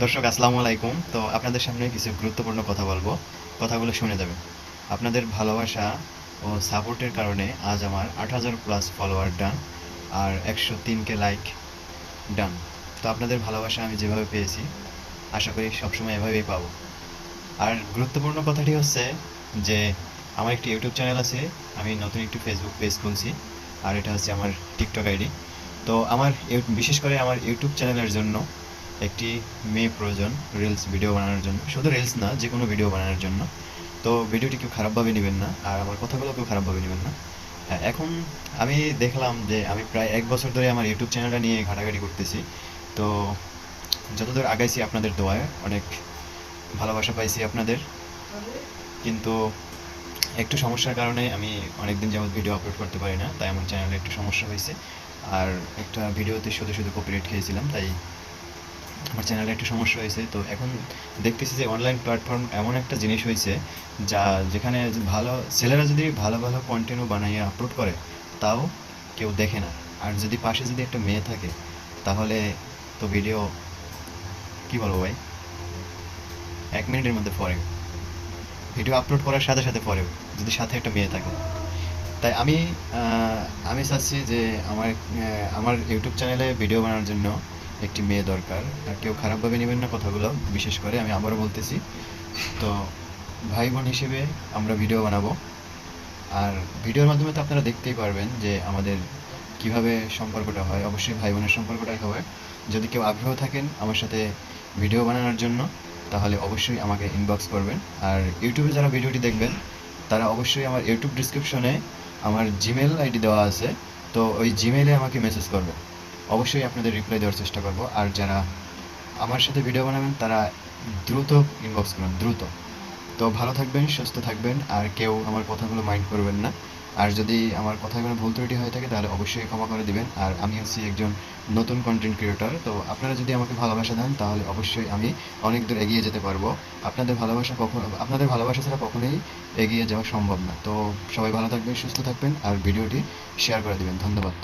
দর্শক আসসালামু আলাইকুম। তো আপনাদের সামনে কিছু গুরুত্বপূর্ণ কথা বলবো, কথাগুলো শুনে যাবেন। আপনাদের ভালোবাসা ও সাপোর্টের কারণে আজ আমার ৮,০০০ প্লাস ফলোয়ার ডান, আর ১০৩কে লাইক ডান। তো আপনাদের ভালোবাসা আমি যেভাবে পেয়েছি, আশা করি সবসময় এভাবেই পাবো। আর গুরুত্বপূর্ণ কথাটি হচ্ছে যে আমার একটি ইউটিউব চ্যানেল আছে, আমি নতুন একটি ফেসবুক পেজ খুলছি, আর এটা হচ্ছে আমার টিকটক আইডি। তো আমার বিশেষ করে আমার ইউটিউব চ্যানেলের জন্য একটি মেয়ে প্রয়োজন রিলস ভিডিও বানানোর জন্য, শুধু রিলস না, যে কোনো ভিডিও বানানোর জন্য। তো ভিডিওটি কেউ খারাপভাবে নেবেন না, আর আমার কথাগুলো কেউ খারাপভাবে নেবেন না। হ্যাঁ, এখন আমি দেখলাম যে আমি প্রায় ১ বছর ধরে আমার ইউটিউব চ্যানেলটা নিয়ে ঘাটাঘাটি করতেছি। তো যতদূর আগাইছি আপনাদের দোয়ায় অনেক ভালোবাসা পাইছি আপনাদের, কিন্তু একটু সমস্যার কারণে আমি অনেকদিন যাবত ভিডিও আপলোড করতে পারি না, তাই আমার চ্যানেলে একটু সমস্যা হয়েছে। আর একটা ভিডিওতে শুধু শুধু কপিরাইট খেয়েছিলাম, তাই আমার চ্যানেলে একটু সমস্যা হয়েছে। তো এখন দেখতেছি যে অনলাইন প্ল্যাটফর্ম এমন একটা জিনিস হয়েছে যা, যেখানে ভালো ছেলেরা যদি ভালো ভালো কন্টেন্টও বানাইয়ে আপলোড করে, তাও কেউ দেখে না। আর যদি পাশে যদি একটা মেয়ে থাকে, তাহলে তো ভিডিও, কি বলবো ভাই, 1 মিনিটের মধ্যে পরে ভিডিও আপলোড করার সাথে সাথে পরেও, যদি সাথে একটা মেয়ে থাকে। তাই আমি চাচ্ছি যে আমার ইউটিউব চ্যানেলে ভিডিও বানানোর জন্য একটি মেয়ে দরকার। আর কেউ খারাপভাবে নেবেন না কথাগুলো, বিশেষ করে আমি আবারও বলতেছি। তো ভাই বোন হিসেবে আমরা ভিডিও বানাবো, আর ভিডিওর মাধ্যমে তো আপনারা দেখতেই পারবেন যে আমাদের কিভাবে সম্পর্কটা হয়। অবশ্যই ভাই বোনের সম্পর্কটাই হবে। যদি কেউ আগ্রহ থাকেন আমার সাথে ভিডিও বানানোর জন্য, তাহলে অবশ্যই আমাকে ইনবক্স করবেন। আর ইউটিউবে যারা ভিডিওটি দেখবেন, তারা অবশ্যই আমার ইউটিউব ডিসক্রিপশনে আমার জিমেল আইডি দেওয়া আছে, তো ওই জিমেইলে আমাকে মেসেজ করবেন। অবশ্যই আপনাদের রিপ্লাই দেওয়ার চেষ্টা করব। আর যারা আমার সাথে ভিডিও বানাবেন, তারা দ্রুত ইনবক্স করুন, দ্রুত। তো ভালো থাকবেন, সুস্থ থাকবেন, আর কেউ আমার কথাগুলো মাইন্ড করবেন না। আর যদি আমার কথাগুলো ভুল ত্রুটি হয়ে থাকে, তাহলে অবশ্যই ক্ষমা করে দিবেন। আর আমি হচ্ছি একজন নতুন কন্টেন্ট ক্রিয়েটর, তো আপনারা যদি আমাকে ভালোবাসা দেন, তাহলে অবশ্যই আমি অনেক দূর এগিয়ে যেতে পারবো। আপনাদের ভালোবাসা ছাড়া কখনোই এগিয়ে যাওয়া সম্ভব না। তো সবাই ভালো থাকবেন, সুস্থ থাকবেন, আর ভিডিওটি শেয়ার করে দিবেন। ধন্যবাদ।